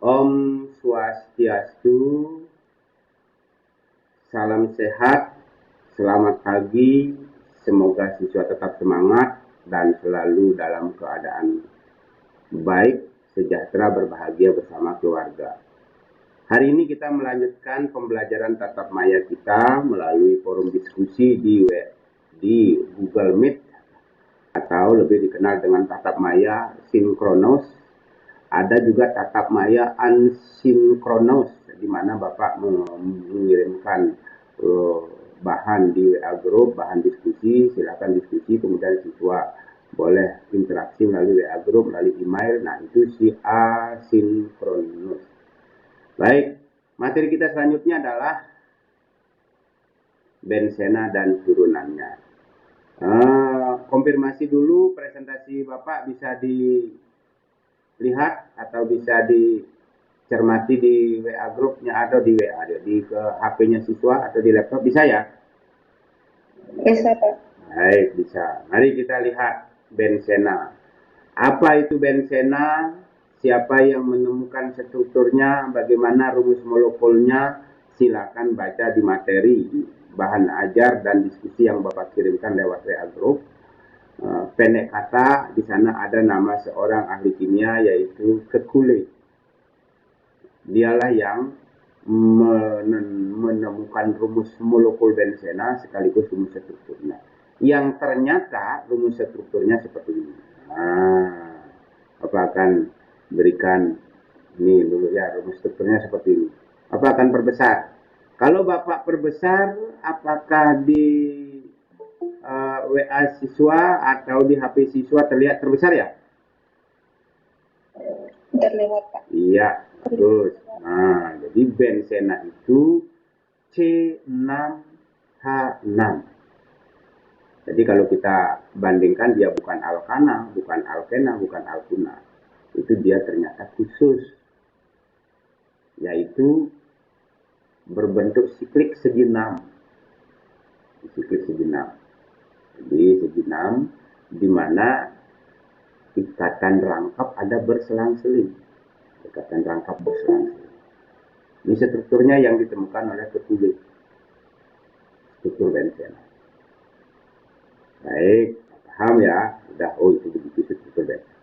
Om Swastiastu, salam sehat, selamat pagi, semoga siswa tetap semangat dan selalu dalam keadaan baik, sejahtera, berbahagia bersama keluarga. Hari ini kita melanjutkan pembelajaran tatap maya kita melalui forum diskusi di Google Meet atau lebih dikenal dengan tatap maya sinkronos. Ada juga tatap maya asinkronos, di mana Bapak mengirimkan bahan di WA Group, bahan diskusi, silakan diskusi, kemudian siswa boleh interaksi melalui WA Group, melalui email. Nah, itu si asinkronos. Baik, materi kita selanjutnya adalah bensena dan turunannya. Konfirmasi dulu, presentasi Bapak bisa dilihat atau bisa dicermati di WA grupnya atau di WA, di ke HP-nya siswa atau di laptop, bisa ya? Bisa, Pak. Baik, bisa. Mari kita lihat bensena. Apa itu bensena? Siapa yang menemukan strukturnya? Bagaimana rumus molekulnya? Silakan baca di materi bahan ajar dan diskusi yang Bapak kirimkan lewat WA Group. Pendek kata, di sana ada nama seorang ahli kimia yaitu Kekulé. Dialah yang menemukan rumus molekul bensena sekaligus rumus strukturnya. Yang ternyata rumus strukturnya seperti ini. Bapak akan berikan ini dulu ya, rumus strukturnya seperti ini. Bapak akan perbesar. Kalau Bapak perbesar, apakah di WA siswa atau di HP siswa terlihat terbesar ya? Terlewat, Pak. Iya, terus. Nah, jadi bensena itu C6H6. Jadi kalau kita bandingkan, dia bukan alkana, bukan alkena, bukan alkuna. Itu dia ternyata khusus, yaitu berbentuk siklik segi 6. Siklik segi 6. Jadi segi 6, di mana ikatan rangkap ada berselang-seling. Ikatan rangkap berselang-seling. Ini strukturnya yang ditemukan oleh Kekulé. Struktur bensena. Baik, paham ya? Udah, itu begitu struktur bensena.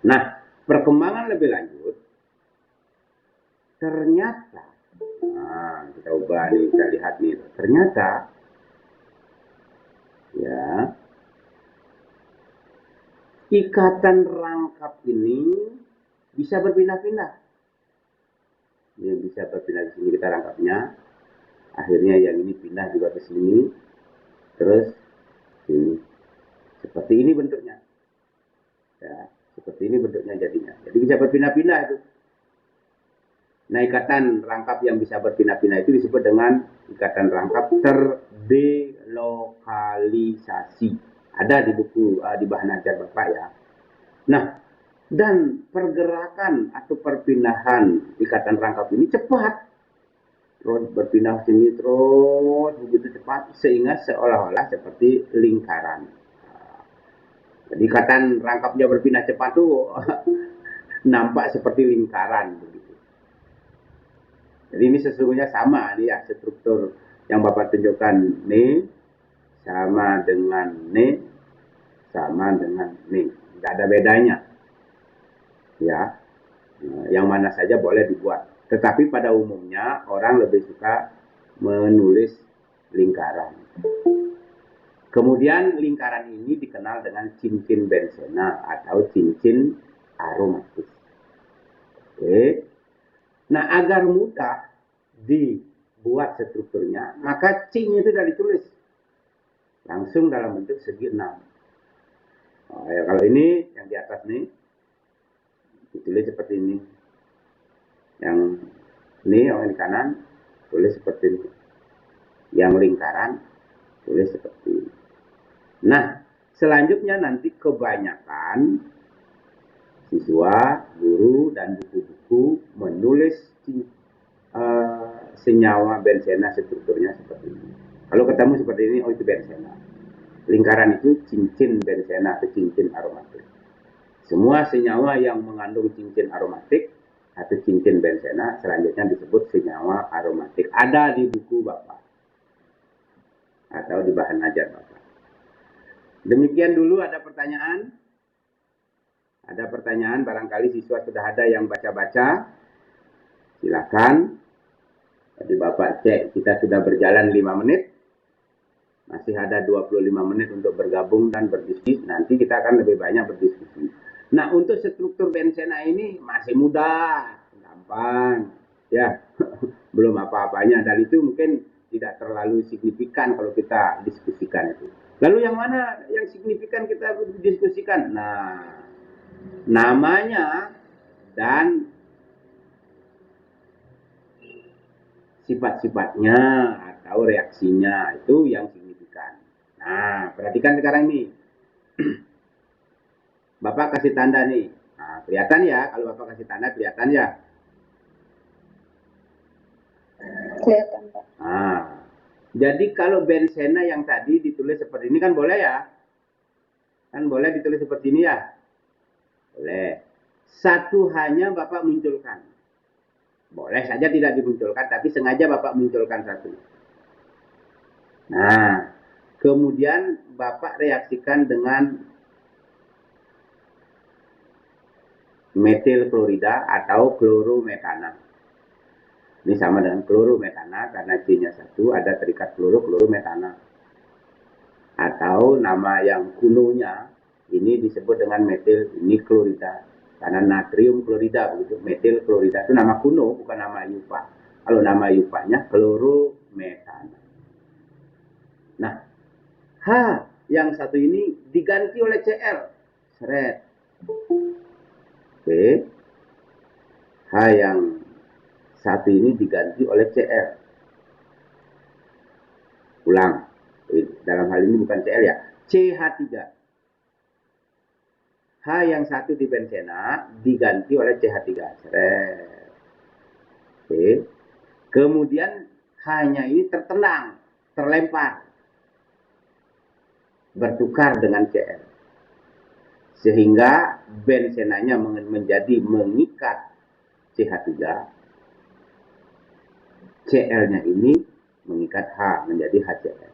Nah, perkembangan lebih lanjut, ternyata, kita ubah nih, kita lihat nih, ternyata, ya, ikatan rangkap ini bisa berpindah-pindah. Ini bisa berpindah ke sini, kita rangkapnya. Akhirnya yang ini pindah juga ke sini. Terus sini. Seperti ini bentuknya. Ya, seperti ini bentuknya jadinya. Jadi bisa berpindah-pindah itu. Nah, ikatan rangkap yang bisa berpindah-pindah itu disebut dengan ikatan rangkap terdelokalisasi. Ada di buku, di bahan ajar Bapak ya. Nah, dan pergerakan atau perpindahan ikatan rangkap ini cepat. Terus berpindah sini terus begitu cepat sehingga seolah-olah seperti lingkaran. Jadi ikatan rangkapnya berpindah cepat tuh nampak seperti lingkaran begitu. Jadi ini sesungguhnya sama nih ya, struktur yang Bapak tunjukkan nih sama dengan nih, sama dengan nih, tidak ada bedanya. Ya, yang mana saja boleh dibuat. Tetapi pada umumnya orang lebih suka menulis lingkaran. Kemudian lingkaran ini dikenal dengan cincin bensena atau cincin aromatis. Oke. Nah, agar mudah dibuat strukturnya, maka C-nya itu sudah ditulis langsung dalam bentuk segi 6. Ya, kalau ini yang di atas nih ditulis seperti ini. Yang ini yang di kanan tulis seperti ini. Yang lingkaran tulis seperti ini. Nah, selanjutnya nanti kebanyakan siswa, guru, dan buku-buku menulis senyawa bensena strukturnya seperti ini. Kalau ketemu seperti ini, itu bensena. Lingkaran itu cincin bensena atau cincin aromatik. Semua senyawa yang mengandung cincin aromatik atau cincin bensena, selanjutnya disebut senyawa aromatik. Ada di buku Bapak atau di bahan ajar Bapak. Demikian dulu. Ada pertanyaan? Ada pertanyaan? Barangkali siswa sudah ada yang baca-baca. Silakan. Tadi Bapak cek, kita sudah berjalan 5 menit. Masih ada 25 menit untuk bergabung dan berdiskusi. Nanti kita akan lebih banyak berdiskusi. Nah, untuk struktur bensena ini masih mudah, gampang, ya, belum apa-apanya. Dan itu mungkin tidak terlalu signifikan kalau kita diskusikan itu. Lalu yang mana yang signifikan kita diskusikan? Nah, namanya dan sifat-sifatnya atau reaksinya itu yang signifikan. Nah, perhatikan sekarang nih. Bapak kasih tanda nih. Nah, kelihatan ya, kalau Bapak kasih tanda kelihatan ya. Kelihatan, Pak. Nah, jadi kalau bensena yang tadi ditulis seperti ini kan boleh ya? Kan boleh ditulis seperti ini ya? Boleh. Satu hanya Bapak munculkan. Boleh saja tidak dimunculkan, tapi sengaja Bapak munculkan satu. Nah, kemudian Bapak reaksikan dengan metil klorida atau klorometana. Ini sama dengan klorometana karena C-nya 1, ada terikat klorometana. Atau nama yang kunonya ini disebut dengan metil ini klorida. Karena natrium klorida begitu, metil klorida itu nama kuno, bukan nama yupa. Kalau nama yupanya klorometana. Nah, H yang satu ini diganti oleh Cl. Seret. Oke. H yang satu ini diganti oleh Cl. Ulang. Dalam hal ini bukan Cl ya. CH3. H yang satu di bensena diganti oleh CH3. Seret. Oke. Kemudian H-nya ini tertendang, terlempar. Bertukar dengan Cl. Sehingga bensenanya menjadi mengikat CH3. Cl-nya ini mengikat H menjadi HCl.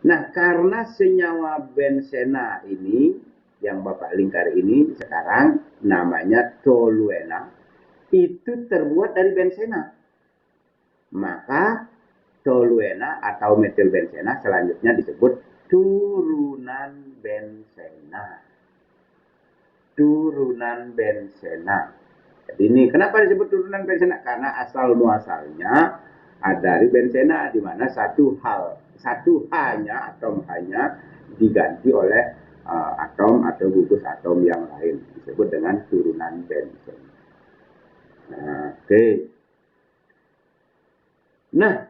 Nah, karena senyawa bensena ini yang Bapak lingkar ini sekarang namanya toluena, itu terbuat dari bensena. Maka toluena atau metilbensena selanjutnya disebut turunan bensena. Turunan bensena. Jadi ini kenapa disebut turunan bensena? Karena asal muasalnya dari bensena, di mana satu H-nya, atom H-nya diganti oleh atom atau gugus atom yang lain, disebut dengan turunan bensena. Oke. Nah,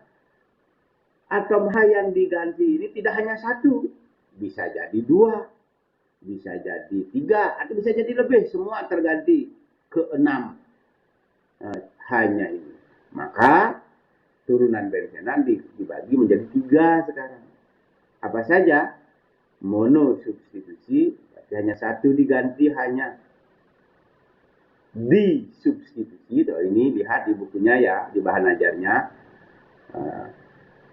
atom H yang diganti ini tidak hanya satu, bisa jadi 2, bisa jadi 3, atau bisa jadi lebih, semua terganti ke 6 H-nya ini. Maka turunan bensena dibagi menjadi 3 sekarang. Apa saja? Monosubstitusi, berarti hanya satu diganti hanya. Disubstitusi, ini lihat di bukunya ya, di bahan ajarnya.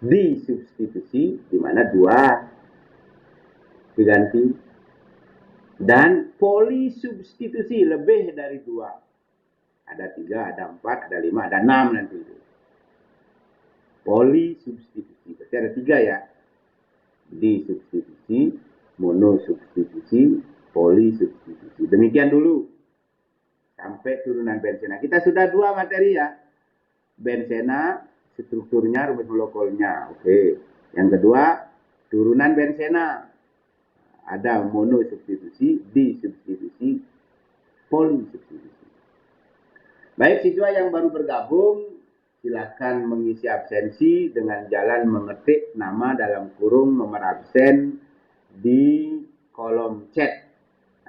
Disubstitusi, di mana 2 diganti. Dan polisubstitusi, lebih dari 2. Ada 3, ada 4, ada 5, ada 6 nanti itu. Polisubstitusi, berarti ada 3 ya. Disubstitusi, monosubstitusi, polisubstitusi. Demikian dulu sampai turunan bensena. Kita sudah 2 materi ya. Bensena, strukturnya, rumus molekulnya. Oke. Yang kedua, turunan bensena. Ada monosubstitusi, disubstitusi, polisubstitusi. Baik, siswa yang baru bergabung, silakan mengisi absensi dengan jalan mengetik nama dalam kurung nomor absen di kolom chat.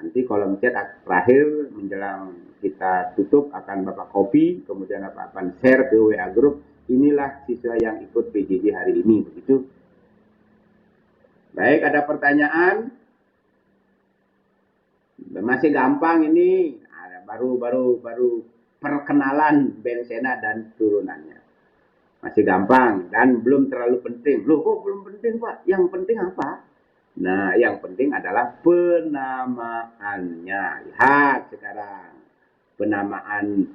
Nanti kolom chat terakhir menjelang kita tutup akan Bapak copy, kemudian Bapak akan share ke WA group. Inilah siswa yang ikut PJJ hari ini, begitu. Baik, ada pertanyaan? Masih gampang ini. baru perkenalan bensena dan turunannya. Masih gampang dan belum terlalu penting. Loh, kok belum penting, Pak? Yang penting apa? Nah, yang penting adalah penamaannya. Lihat sekarang. Penamaan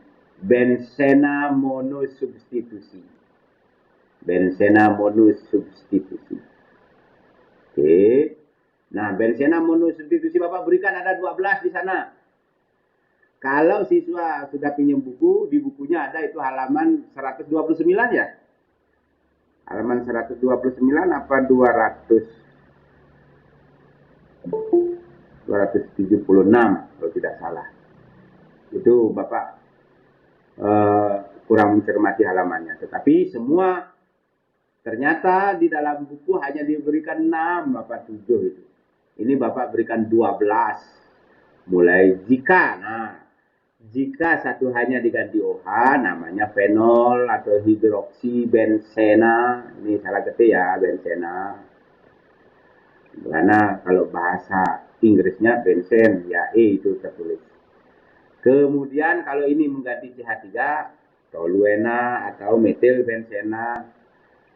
bensena monosubstitusi. Bensena monosubstitusi. Oke. Nah, bensena monosubstitusi Bapak berikan ada 12 di sana. Kalau siswa sudah pinjam buku, di bukunya ada itu halaman 129 ya? Halaman 129 apa 276 kalau tidak salah. Itu Bapak kurang mencermati halamannya. Tetapi semua ternyata di dalam buku hanya diberikan 6 apa 7 itu. Ini Bapak berikan 12. Mulai jika satu hanya diganti OH namanya fenol atau hidroksibensena. Ini salah ketik ya, bensena. Karena kalau bahasa Inggrisnya bensen, ya E itu tertulis. Kemudian kalau ini mengganti CH3, toluena atau metilbensena.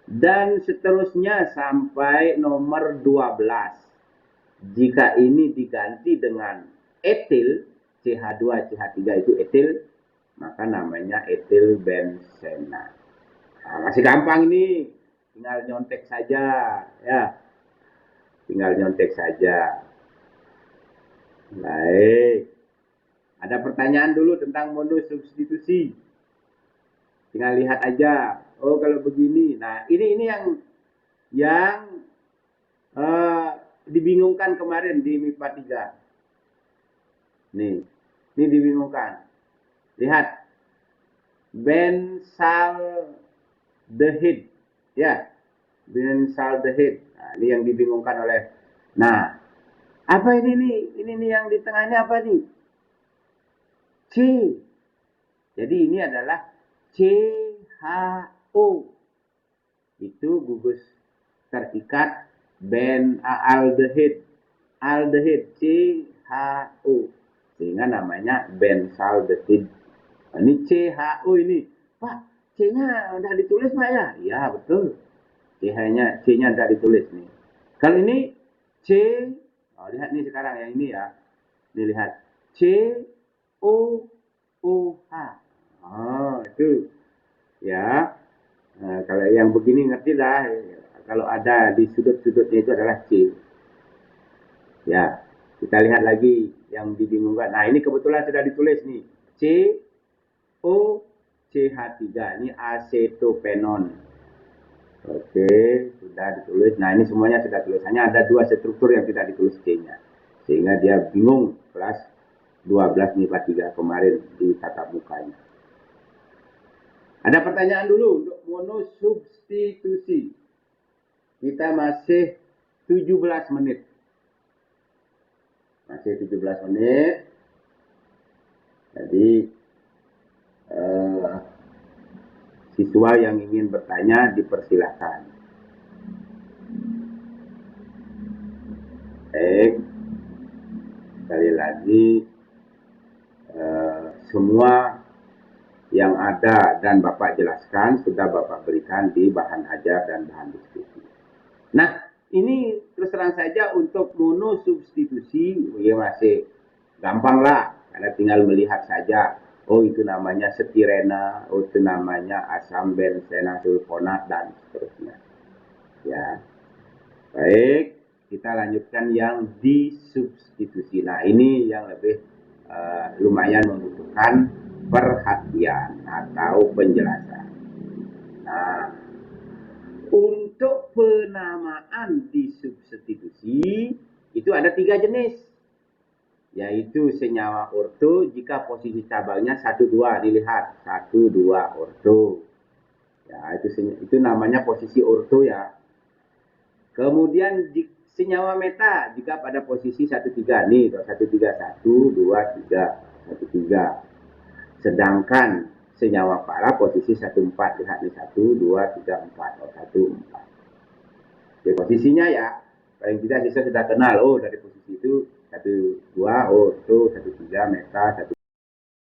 Dan seterusnya sampai nomor 12. Jika ini diganti dengan etil, CH2, CH3 itu etil, maka namanya etilbensena. Nah, masih gampang ini, tinggal nyontek saja, ya. Tinggal nyontek saja. Baik. Ada pertanyaan dulu tentang monosubstitusi. Tinggal lihat aja. Oh, kalau begini. Nah, ini yang dibingungkan kemarin di MIPA 3. Nih, ini dibingungkan. Lihat. Benzaldehid. Ya. Benzaldehid. Nah, ini yang dibingungkan oleh. Nah, apa ini nih? Ini nih yang di tengahnya apa nih? C. Jadi ini adalah CHO. Itu gugus terikat benzaldehid. Aldehid CHO. Sehingga namanya benzaldehid. Nah, ini CHO ini. Pak, C-nya udah ditulis Pak ya? Iya, betul. C-nya udah ditulis nih. Kalau ini C, lihat nih sekarang yang ini ya. Dilihat. COOH. Itu. Ya. Nah, kalau yang begini ngerti lah. Kalau ada di sudut-sudutnya itu adalah C. Ya. Kita lihat lagi yang dibingungkan. Nah, ini kebetulan sudah ditulis nih. COCH3. Ini acetopenon. Oke, sudah ditulis. Nah, ini semuanya sudah ditulis. Hanya ada 2 struktur yang tidak ditulis C-nya. Sehingga dia bingung kelas 12 MIPA 3 kemarin di tatap mukanya. Ada pertanyaan dulu untuk monosubstitusi. Kita masih 17 menit. Masih 17 menit. Jadi siswa yang ingin bertanya dipersilakan. Baik. Sekali lagi semua yang ada dan Bapak jelaskan sudah Bapak berikan di bahan ajar dan bahan diskusi. Nah, ini terus terang saja untuk monosubstitusi ya masih gampang lah, karena tinggal melihat saja. Oh, itu namanya stirena, oh itu namanya asam bensena sulfonat dan seterusnya. Ya. Baik, kita lanjutkan yang disubstitusi. Nah, ini yang lebih lumayan membutuhkan perhatian atau penjelasan. Nah, untuk penamaan disubstitusi itu ada 3 jenis, yaitu senyawa orto jika posisi cabangnya 1,2, dilihat 1,2 orto. Ya, itu namanya posisi orto ya. Kemudian senyawa meta jika pada posisi 1,3 nih, 1,3 1 2 3 1,3. Sedangkan senyawa para posisi 1,4, lihat nih 1 2 3 4, 1,4. Jadi posisinya ya, paling tidak siswa sudah kenal, oh dari posisi itu 1,2 orto, 1,3 meta, 1